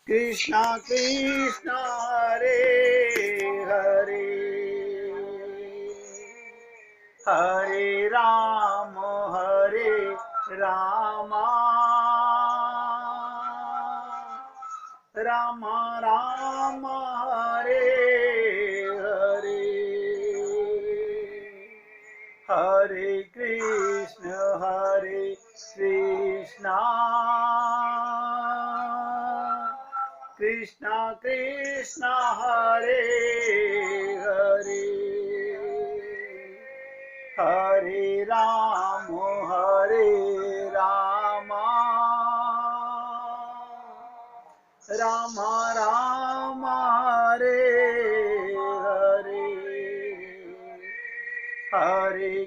कृष्णा कृष्णा हरे हरे, हरे राम राम राम हरे हरे, हरे कृष्णा कृष्णा कृष्णा हरे हरे, हरे राम राम राम हरे हरे, हरे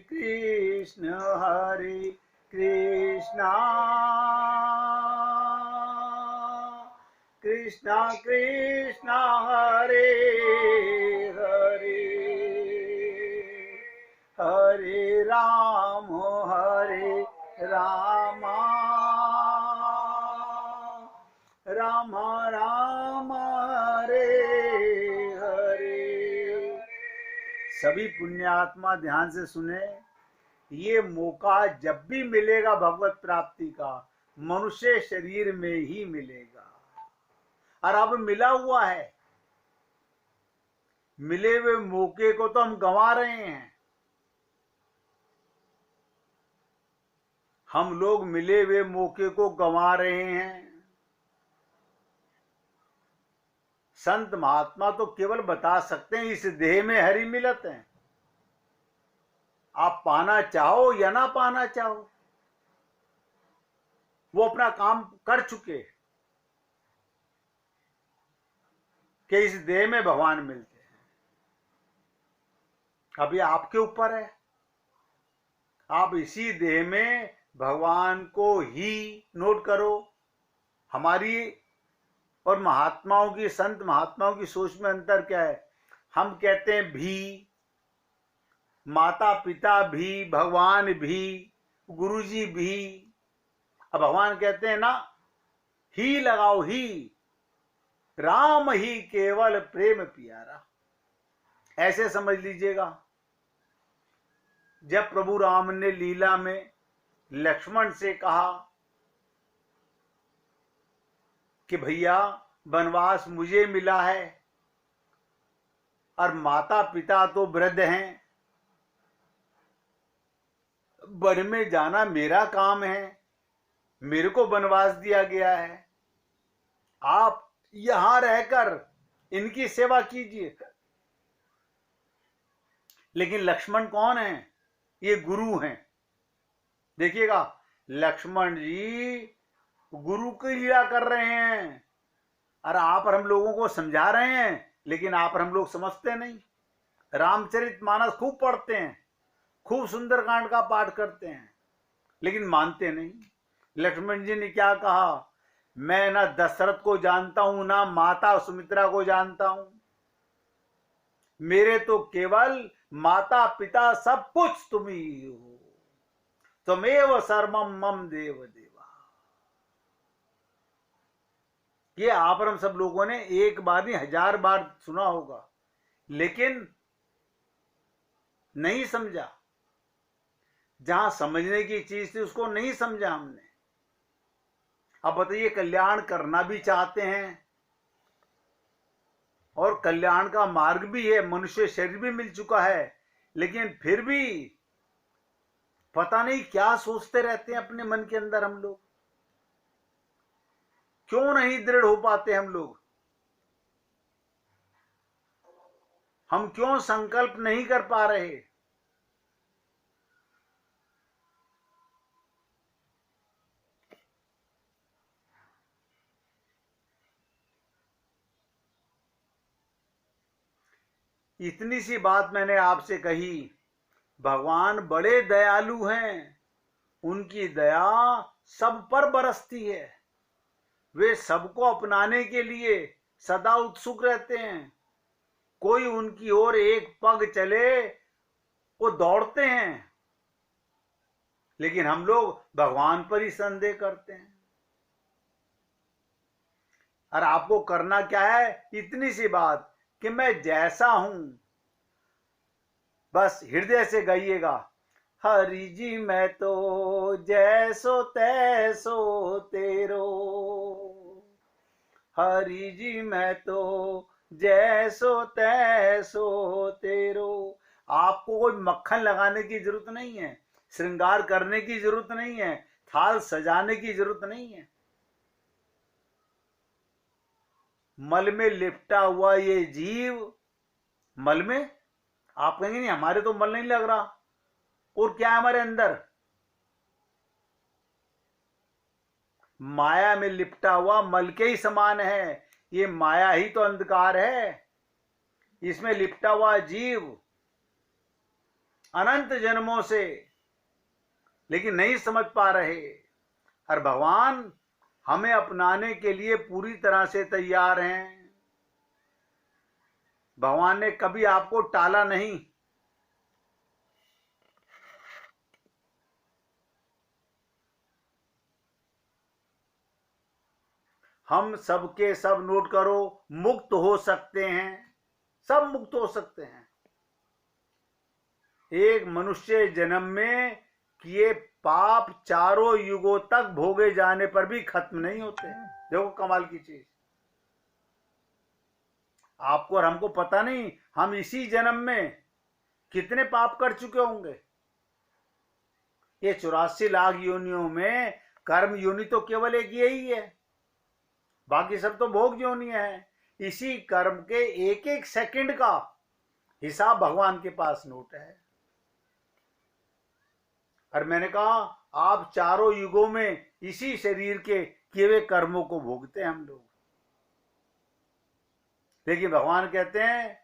कृष्णा कृष्णा कृष्णा हरे हरे, हरे राम राम राम हरे हरे। सभी पुण्यात्मा ध्यान से सुने, ये मौका जब भी मिलेगा भगवत प्राप्ति का, मनुष्य शरीर में ही मिलेगा। और अब मिला हुआ है, मिले हुए मौके को तो हम गंवा रहे हैं। हम लोग मिले हुए मौके को गंवा रहे हैं। संत महात्मा तो केवल बता सकते हैं इस देह में हरि मिलत है, आप पाना चाहो या ना पाना चाहो, वो अपना काम कर चुके कि इस देह में भगवान मिलते हैं। अभी आपके ऊपर है, आप इसी देह में भगवान को ही नोट करो। हमारी और महात्माओं की, संत महात्माओं की सोच में अंतर क्या है? हम कहते हैं भी, माता पिता भी, भगवान भी, गुरुजी भी। अब भगवान कहते हैं ना, ही लगाओ, ही राम ही केवल प्रेम प्यारा, ऐसे समझ लीजिएगा। जब प्रभु राम ने लीला में लक्ष्मण से कहा कि भैया वनवास मुझे मिला है और माता पिता तो वृद्ध हैं, वन में जाना मेरा काम है, मेरे को वनवास दिया गया है, आप यहां रहकर इनकी सेवा कीजिए। लेकिन लक्ष्मण कौन है? ये गुरु हैं। देखिएगा, लक्ष्मण जी गुरु की लीला कर रहे हैं और आप और हम लोगों को समझा रहे हैं, लेकिन आप और हम लोग समझते नहीं। रामचरितमानस खूब पढ़ते हैं, खूब सुंदरकांड का पाठ करते हैं, लेकिन मानते नहीं। लक्ष्मण जी ने क्या कहा? मैं ना दशरथ को जानता हूं, ना माता सुमित्रा को जानता हूं, मेरे तो केवल माता पिता सब कुछ तुम ही हो, त्वमेव सर्वम मम देव देवा। ये आप और हम सब लोगों ने एक बार नहीं 1000 बार सुना होगा, लेकिन नहीं समझा। जहां समझने की चीज थी उसको नहीं समझा हमने। अब बताइए, कल्याण करना भी चाहते हैं और कल्याण का मार्ग भी है, मनुष्य शरीर भी मिल चुका है, लेकिन फिर भी पता नहीं क्या सोचते रहते हैं अपने मन के अंदर। हम लोग क्यों नहीं दृढ़ हो पाते? हम क्यों संकल्प नहीं कर पा रहे? इतनी सी बात मैंने आपसे कही। भगवान बड़े दयालु हैं, उनकी दया सब पर बरसती है। वे सबको अपनाने के लिए सदा उत्सुक रहते हैं। कोई उनकी ओर एक पग चले वो दौड़ते हैं, लेकिन हम लोग भगवान पर ही संदेह करते हैं। और आपको करना क्या है, इतनी सी बात कि मैं जैसा हूं, बस हृदय से गाइएगा, हरि जी मैं तो जैसो तैसो तेरो, हरि जी मैं तो जैसो तैसो तेरो। आपको कोई मक्खन लगाने की जरूरत नहीं है, श्रृंगार करने की जरूरत नहीं है, थाल सजाने की जरूरत नहीं है। मल में लिपटा हुआ ये जीव, मल में, आप कहेंगे नहीं हमारे तो मल नहीं लग रहा, और क्या है हमारे अंदर, माया में लिपटा हुआ मल के ही समान है। ये माया ही तो अंधकार है, इसमें लिपटा हुआ जीव अनंत जन्मों से, लेकिन नहीं समझ पा रहे। और भगवान हमें अपनाने के लिए पूरी तरह से तैयार हैं। भगवान ने कभी आपको टाला नहीं। हम सबके सब नोट करो मुक्त हो सकते हैं, सब मुक्त हो सकते हैं। एक मनुष्य जन्म में किए पाप चारों युगों तक भोगे जाने पर भी खत्म नहीं होते। देखो कमाल की चीज, आपको और हमको पता नहीं हम इसी जन्म में कितने पाप कर चुके होंगे। ये 84 लाख योनियों में कर्म योनि तो केवल एक यही है, बाकी सब तो भोग योनियां हैं। इसी कर्म के एक एक सेकंड का हिसाब भगवान के पास नोट है। और मैंने कहा आप चारों युगों में इसी शरीर के किए हुए कर्मों को भोगते हैं हम लोग। लेकिन भगवान कहते हैं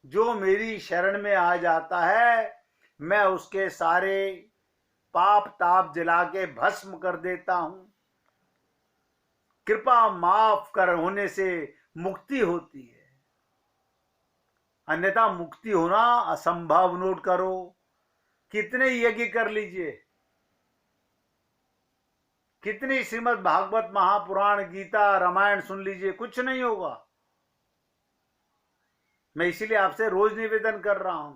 जो मेरी शरण में आ जाता है मैं उसके सारे पाप ताप जला के भस्म कर देता हूं। कृपा माफ कर होने से मुक्ति होती है, अन्यथा मुक्ति होना असंभव। नोट करो, कितने यज्ञ कर लीजिए, कितनी श्रीमद् भागवत महापुराण गीता रामायण सुन लीजिए, कुछ नहीं होगा। मैं इसीलिए आपसे रोज निवेदन कर रहा हूं,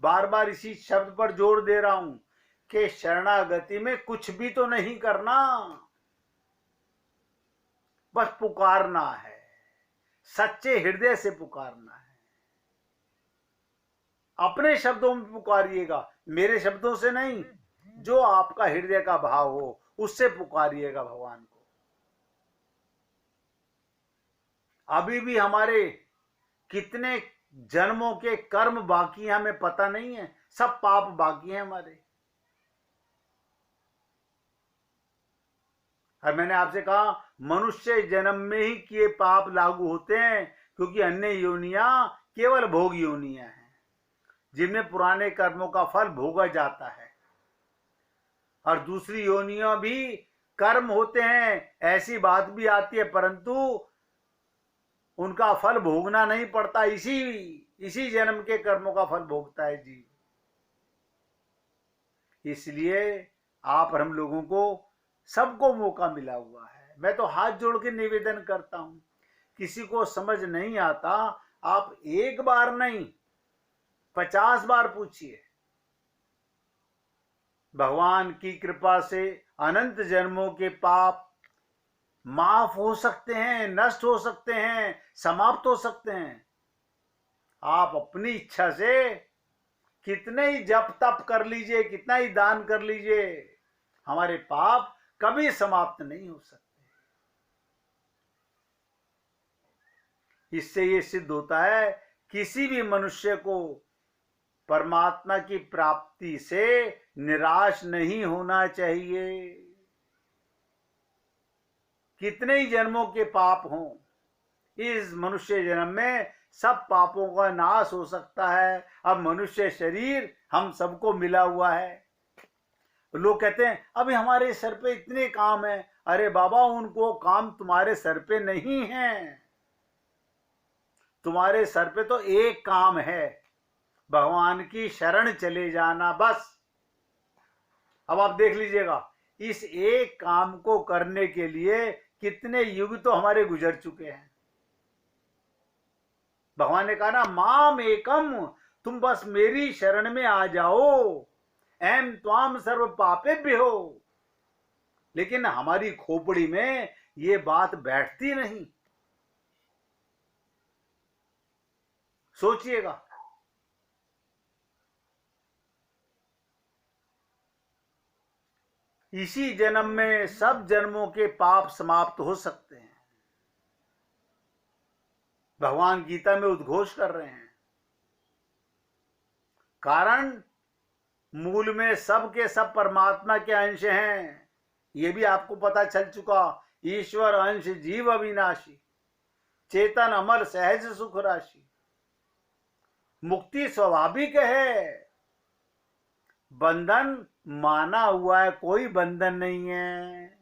बार बार इसी शब्द पर जोर दे रहा हूं कि शरणागति में कुछ भी तो नहीं करना, बस पुकारना है, सच्चे हृदय से पुकारना है। अपने शब्दों में पुकारिएगा, मेरे शब्दों से नहीं, जो आपका हृदय का भाव हो उससे पुकारिएगा भगवान को। अभी भी हमारे कितने जन्मों के कर्म बाकी हैं हमें पता नहीं है, सब पाप बाकी हैं हमारे। और मैंने आपसे कहा मनुष्य जन्म में ही किए पाप लागू होते हैं, क्योंकि अन्य योनियां केवल भोग योनियां हैं जिनमें पुराने कर्मों का फल भोगा जाता है। और दूसरी योनियां भी कर्म होते हैं, ऐसी बात भी आती है, परंतु उनका फल भोगना नहीं पड़ता, इसी जन्म के कर्मों का फल भोगता है जीव। इसलिए आप और हम लोगों को सबको मौका मिला हुआ है। मैं तो हाथ जोड़ के निवेदन करता हूं, किसी को समझ नहीं आता आप एक बार नहीं 50 बार पूछिए। भगवान की कृपा से अनंत जन्मों के पाप माफ हो सकते हैं, नष्ट हो सकते हैं, समाप्त हो सकते हैं। आप अपनी इच्छा से कितने ही जप तप कर लीजिए, कितना ही दान कर लीजिए, हमारे पाप कभी समाप्त नहीं हो सकते। इससे ये सिद्ध होता है किसी भी मनुष्य को परमात्मा की प्राप्ति से निराश नहीं होना चाहिए। कितने ही जन्मों के पाप हों, इस मनुष्य जन्म में सब पापों का नाश हो सकता है। अब मनुष्य शरीर हम सबको मिला हुआ है। लोग कहते हैं अभी हमारे सर पे इतने काम है। अरे बाबा, उनको काम तुम्हारे सर पे नहीं है, तुम्हारे सर पे तो एक काम है, भगवान की शरण चले जाना, बस। अब आप देख लीजिएगा, इस एक काम को करने के लिए कितने युग तो हमारे गुजर चुके हैं। भगवान ने कहा ना, माम एकम, तुम बस मेरी शरण में आ जाओ, एम त्वाम सर्व पापेभ्य हो। लेकिन हमारी खोपड़ी में ये बात बैठती नहीं। सोचिएगा, इसी जन्म में सब जन्मों के पाप समाप्त हो सकते हैं। भगवान गीता में उद्घोष कर रहे हैं। कारण मूल में सब के सब परमात्मा के अंश हैं, ये भी आपको पता चल चुका। ईश्वर अंश जीव अविनाशी, चेतन अमर सहज सुख राशि। मुक्ति स्वाभाविक है, बंधन माना हुआ है, कोई बंधन नहीं है।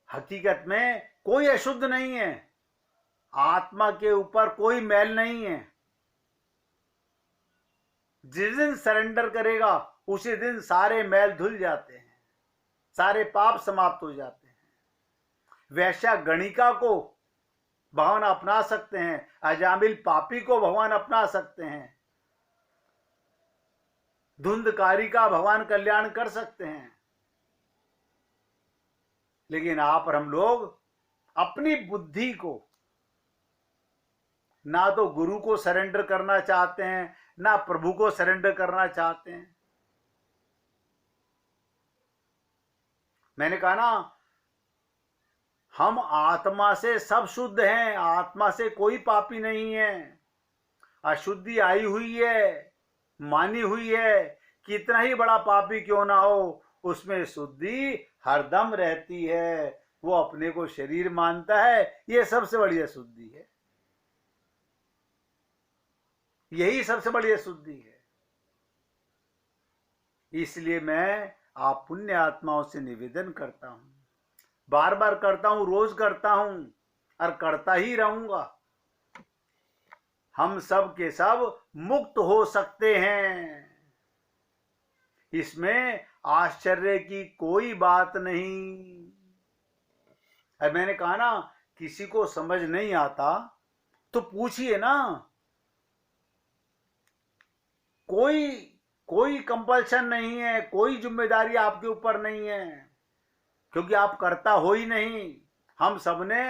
हकीकत में कोई अशुद्ध नहीं है, आत्मा के ऊपर कोई मैल नहीं है। जिस दिन सरेंडर करेगा उसी दिन सारे मैल धुल जाते हैं, सारे पाप समाप्त हो जाते हैं। वैश्या गणिका को भगवान अपना सकते हैं, अजामिल पापी को भगवान अपना सकते हैं, धुंधकारी का भगवान कल्याण कर सकते हैं। लेकिन आप और हम लोग अपनी बुद्धि को ना तो गुरु को सरेंडर करना चाहते हैं, ना प्रभु को सरेंडर करना चाहते हैं। मैंने कहा ना, हम आत्मा से सब शुद्ध हैं, आत्मा से कोई पापी नहीं है। अशुद्धि आई हुई है, मानी हुई है, कितना ही बड़ा पापी क्यों ना हो, उसमें शुद्धि हरदम रहती है। वो अपने को शरीर मानता है, ये सबसे बड़ी अशुद्धि है, यही सबसे बड़ी अशुद्धि है। इसलिए मैं आप पुण्य आत्माओं से निवेदन करता हूं, बार बार करता हूं, रोज करता हूं और करता ही रहूंगा। हम सब के सब मुक्त हो सकते हैं, इसमें आश्चर्य की कोई बात नहीं। अब मैंने कहा ना, किसी को समझ नहीं आता तो पूछिए ना, कोई कंपल्शन नहीं है, कोई जिम्मेदारी आपके ऊपर नहीं है, क्योंकि आप करता हो ही नहीं। हम सबने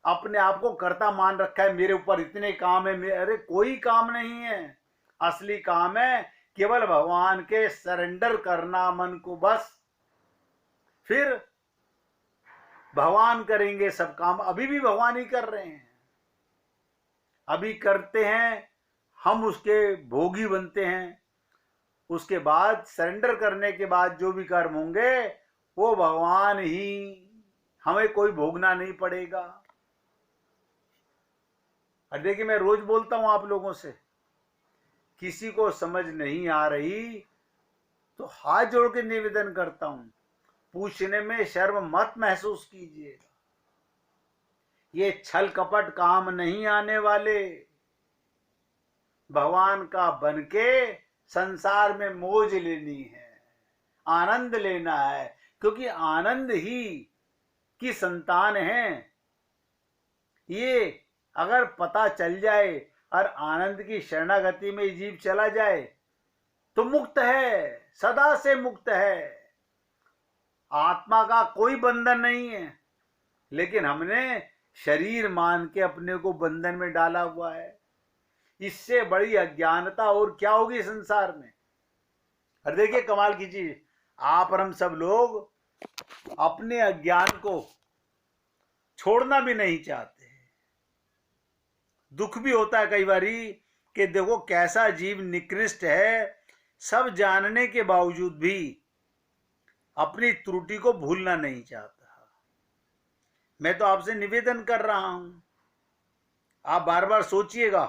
अपने आप को कर्ता मान रखा है, मेरे ऊपर इतने काम है। अरे कोई काम नहीं है, असली काम है केवल भगवान के सरेंडर करना मन को, बस। फिर भगवान करेंगे सब काम। अभी भी भगवान ही कर रहे हैं, अभी करते हैं, हम उसके भोगी बनते हैं। उसके बाद सरेंडर करने के बाद जो भी कर्म होंगे वो भगवान ही, हमें कोई भोगना नहीं पड़ेगा। और देखिए, मैं रोज बोलता हूं आप लोगों से, किसी को समझ नहीं आ रही तो हाथ जोड़ के निवेदन करता हूं, पूछने में शर्म मत महसूस कीजिएगा। ये छल कपट काम नहीं आने वाले। भगवान का बनके संसार में मौज लेनी है, आनंद लेना है, क्योंकि आनंद ही की संतान है। ये अगर पता चल जाए और आनंद की शरणागति में जीव चला जाए तो मुक्त है, सदा से मुक्त है। आत्मा का कोई बंधन नहीं है, लेकिन हमने शरीर मान के अपने को बंधन में डाला हुआ है। इससे बड़ी अज्ञानता और क्या होगी संसार में। और देखिए, कमाल की चीज, आप और हम सब लोग अपने अज्ञान को छोड़ना भी नहीं चाहते। दुख भी होता है कई बारी कि देखो कैसा जीव निकृष्ट है, सब जानने के बावजूद भी अपनी त्रुटि को भूलना नहीं चाहता। मैं तो आपसे निवेदन कर रहा हूं, आप बार बार सोचिएगा।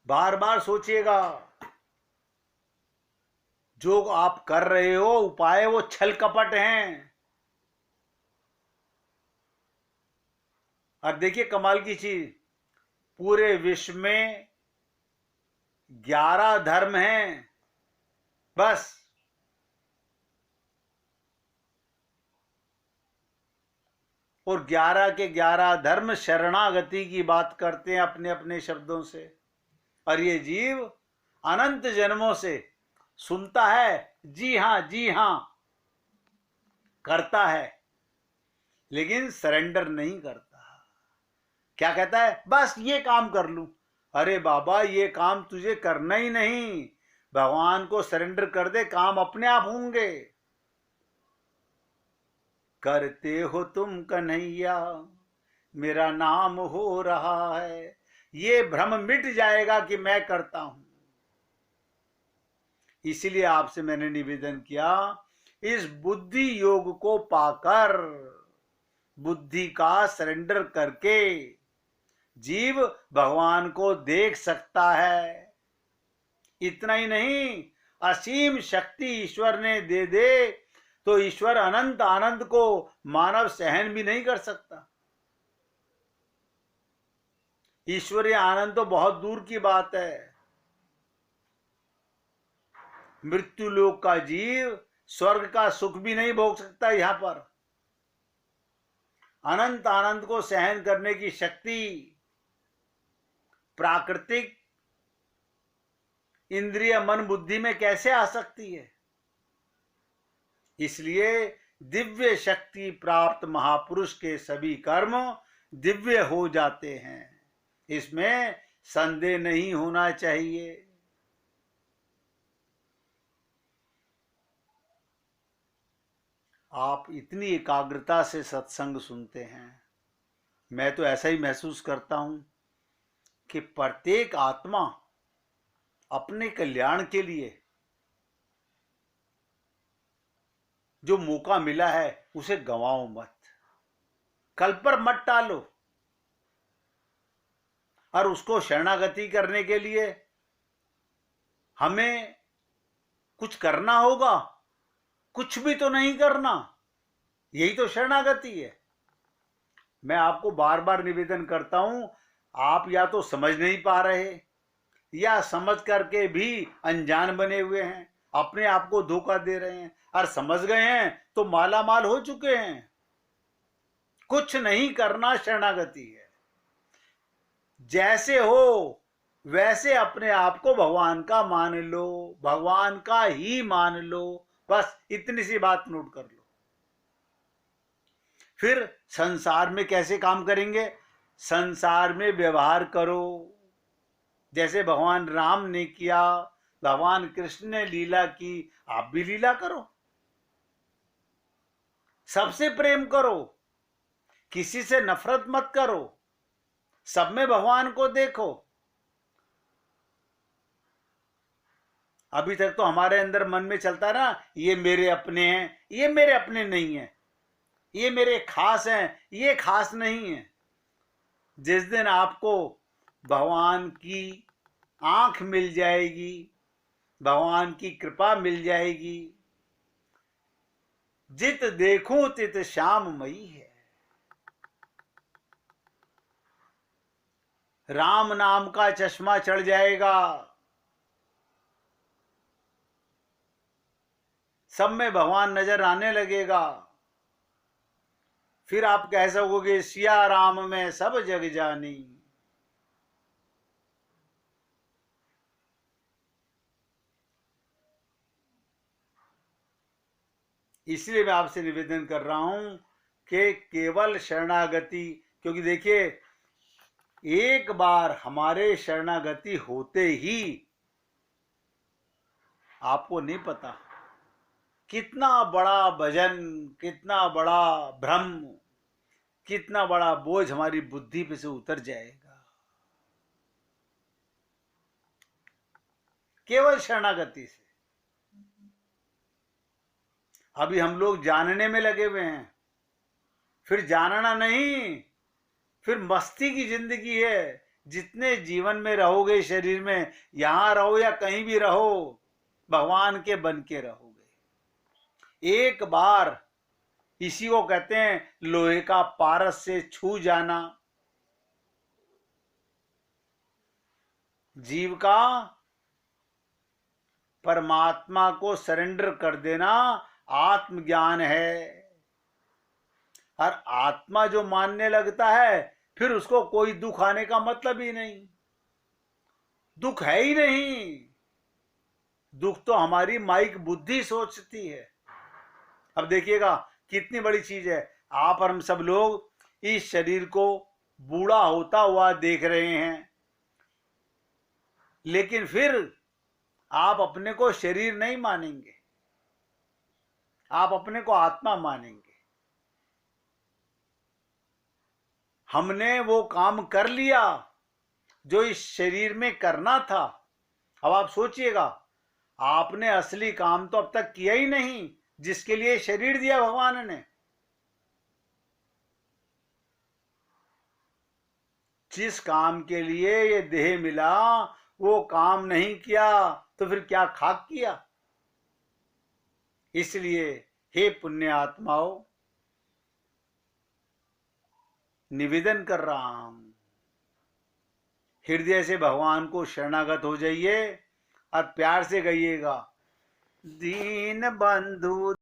बार बार सोचिएगा, जो आप कर रहे हो उपाय वो छल कपट हैं। और देखिए कमाल की चीज, पूरे विश्व में 11 धर्म हैं बस। और 11 के 11 धर्म शरणागति की बात करते हैं अपने अपने शब्दों से। और ये जीव अनंत जन्मों से सुनता है, जी हां जी हां करता है, लेकिन सरेंडर नहीं करता। क्या कहता है? बस ये काम कर लूं। अरे बाबा, ये काम तुझे करना ही नहीं, भगवान को सरेंडर कर दे, काम अपने आप होंगे। करते हो तुम कन्हैया, मेरा नाम हो रहा है, ये भ्रम मिट जाएगा कि मैं करता हूं। इसलिए आपसे मैंने निवेदन किया, इस बुद्धि योग को पाकर, बुद्धि का सरेंडर करके जीव भगवान को देख सकता है। इतना ही नहीं, असीम शक्ति ईश्वर ने दे दे तो ईश्वर अनंत आनंद को मानव सहन भी नहीं कर सकता। ईश्वरीय आनंद तो बहुत दूर की बात है। मृत्यु लोक का जीव स्वर्ग का सुख भी नहीं भोग सकता। यहां पर अनंत आनंद को सहन करने की शक्ति प्राकृतिक इंद्रिय मन बुद्धि में कैसे आ सकती है? इसलिए दिव्य शक्ति प्राप्त महापुरुष के सभी कर्म दिव्य हो जाते हैं, इसमें संदेह नहीं होना चाहिए। आप इतनी एकाग्रता से सत्संग सुनते हैं, मैं तो ऐसा ही महसूस करता हूं कि प्रत्येक आत्मा अपने कल्याण के लिए जो मौका मिला है उसे गंवाओ मत, कल पर मत टालो। और उसको शरणागति करने के लिए हमें कुछ करना होगा, कुछ भी तो नहीं करना, यही तो शरणागति है। मैं आपको बार बार निवेदन करता हूं, आप या तो समझ नहीं पा रहे या समझ करके भी अनजान बने हुए हैं, अपने आप को धोखा दे रहे हैं, और समझ गए हैं तो माला माल हो चुके हैं। कुछ नहीं करना शरणागति है। जैसे हो वैसे अपने आप को भगवान का मान लो, भगवान का ही मान लो, बस इतनी सी बात नोट कर लो। फिर संसार में कैसे काम करेंगे? संसार में व्यवहार करो जैसे भगवान राम ने किया, भगवान कृष्ण ने लीला की, आप भी लीला करो। सबसे प्रेम करो, किसी से नफरत मत करो, सब में भगवान को देखो। अभी तक तो हमारे अंदर मन में चलता ना, ये मेरे अपने हैं, ये मेरे अपने नहीं है, ये मेरे खास हैं, ये खास नहीं है। जिस दिन आपको भगवान की आंख मिल जाएगी, भगवान की कृपा मिल जाएगी, जित देखूं तित श्याममयी है। राम नाम का चश्मा चढ़ जाएगा, सब में भगवान नजर आने लगेगा। फिर आप कह सकोगे सिया राम में सब जग जानी। इसलिए मैं आपसे निवेदन कर रहा हूं कि केवल शरणागति, क्योंकि देखिए एक बार हमारे शरणागति होते ही आपको नहीं पता कितना बड़ा भजन, कितना बड़ा भ्रम, कितना बड़ा बोझ हमारी बुद्धि पे से उतर जाएगा, केवल शरणागति से। अभी हम लोग जानने में लगे हुए हैं, फिर जानना नहीं, फिर मस्ती की जिंदगी है। जितने जीवन में रहोगे शरीर में, यहां रहो या कहीं भी रहो, भगवान के बन के रहोगे। एक बार, इसी को कहते हैं लोहे का पारस से छू जाना, जीव का परमात्मा को सरेंडर कर देना आत्मज्ञान है। और आत्मा जो मानने लगता है फिर उसको कोई दुख आने का मतलब ही नहीं, दुख है ही नहीं। दुख तो हमारी माइक बुद्धि सोचती है। अब देखिएगा कितनी बड़ी चीज है, आप और हम सब लोग इस शरीर को बूढ़ा होता हुआ देख रहे हैं, लेकिन फिर आप अपने को शरीर नहीं मानेंगे, आप अपने को आत्मा मानेंगे। हमने वो काम कर लिया जो इस शरीर में करना था। अब आप सोचिएगा, आपने असली काम तो अब तक किया ही नहीं जिसके लिए शरीर दिया भगवान ने। जिस काम के लिए ये देह मिला वो काम नहीं किया तो फिर क्या खाक किया। इसलिए हे पुण्य आत्माओं, निवेदन कर रहा हूं, हृदय से भगवान को शरणागत हो जाइए और प्यार से कहिएगा, दीन बंधु